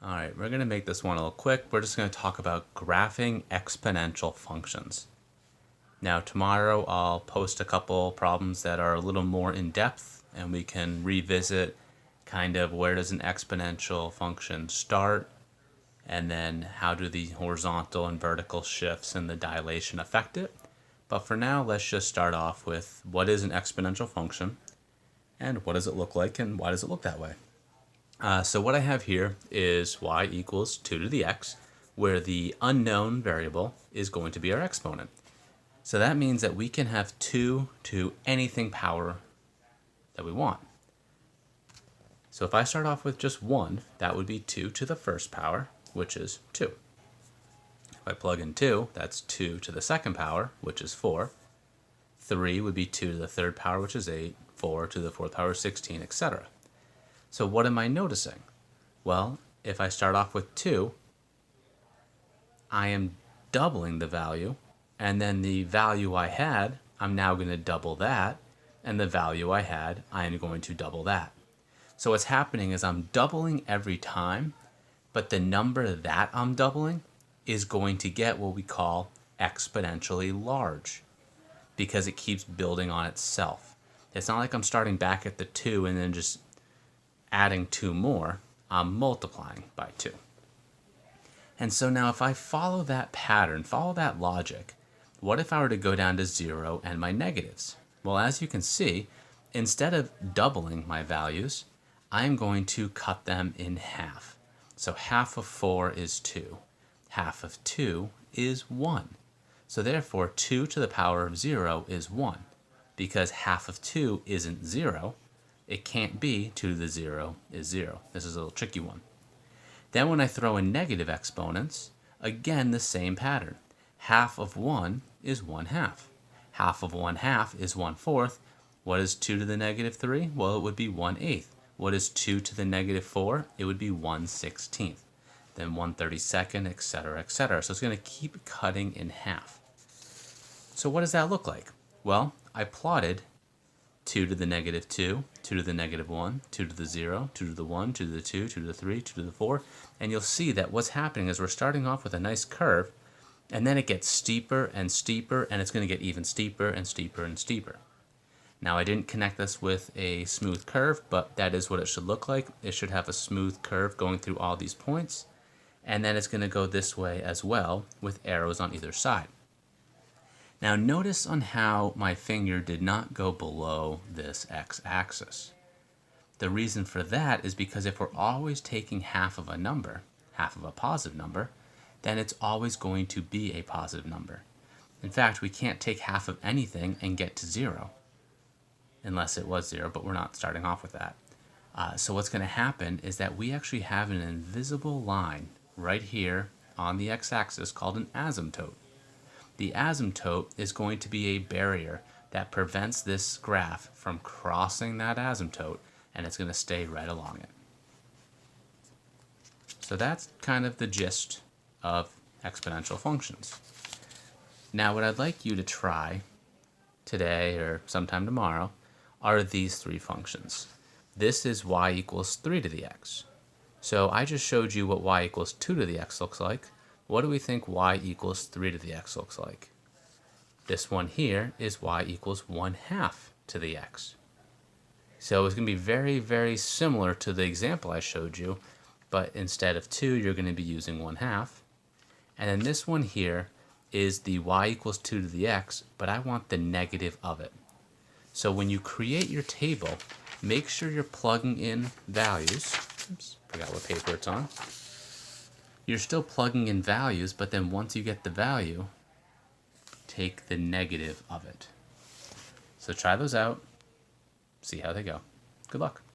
All right, we're going to make this one a little quick. We're just going to talk about graphing exponential functions. Now tomorrow I'll post a couple problems that are a little more in depth, and we can revisit kind of where does an exponential function start, and then how do the horizontal and vertical shifts and the dilation affect it. But for now, let's just start off with what is an exponential function, and what does it look like, and why does it look that way? So what I have here is y equals 2 to the x, where the unknown variable is going to be our exponent. So that means that we can have 2 to anything power that we want. So if I start off with just 1, that would be 2 to the first power, which is 2. If I plug in 2, that's 2 to the second power, which is 4. 3 would be 2 to the third power, which is 8. 4 to the fourth power is 16, etc. So what am I noticing? Well, if I start off with 2, I am doubling the value, and then the value I had, I'm now going to double that, and the value I had, I am going to double that. So what's happening is I'm doubling every time, but the number that I'm doubling is going to get what we call exponentially large, because it keeps building on itself. It's not like I'm starting back at the 2 and then just adding 2 more. I'm multiplying by 2. And so now if I follow that pattern, follow that logic, what if I were to go down to 0 and my negatives? Well, as you can see, instead of doubling my values, I'm going to cut them in half. So half of 4 is 2. Half of 2 is 1. So therefore, 2 to the power of 0 is 1. Because half of 2 isn't 0, it can't be 2 to the 0 is 0. This is a little tricky one. Then when I throw in negative exponents, again the same pattern. Half of 1 is 1 half. Half of 1 half is 1 fourth. What is 2 to the negative 3? Well, it would be 1 eighth. What is 2 to the negative 4? It would be 1 16th. Then 1 32nd, etc., etc. So it's going to keep cutting in half. So what does that look like? Well, I plotted 2 to the negative 2, 2 to the negative 1, 2 to the 0, 2 to the 1, 2 to the 2, 2 to the 3, 2 to the 4. And you'll see that what's happening is we're starting off with a nice curve, and then it gets steeper and steeper, and it's going to get even steeper and steeper and steeper. Now, I didn't connect this with a smooth curve, but that is what it should look like. It should have a smooth curve going through all these points, and then it's going to go this way as well with arrows on either side. Now notice on how my finger did not go below this x-axis. The reason for that is because if we're always taking half of a number, half of a positive number, then it's always going to be a positive number. In fact, we can't take half of anything and get to 0, unless it was 0, but we're not starting off with that. So what's going to happen is that we actually have an invisible line right here on the x-axis called an asymptote. The asymptote is going to be a barrier that prevents this graph from crossing that asymptote, and it's going to stay right along it. So that's kind of the gist of exponential functions. Now what I'd like you to try today or sometime tomorrow are these 3 functions. This is y equals 3 to the x. So I just showed you what y equals 2 to the x looks like. What do we think y equals 3 to the x looks like? This one here is y equals 1 half to the x. So it's going to be very, very similar to the example I showed you, but instead of 2, you're going to be using 1 half. And then this one here is the y equals 2 to the x, but I want the negative of it. So when you create your table, make sure you're plugging in values. Oops, forgot what paper it's on. You're still plugging in values, but then once you get the value, take the negative of it. So try those out, see how they go. Good luck.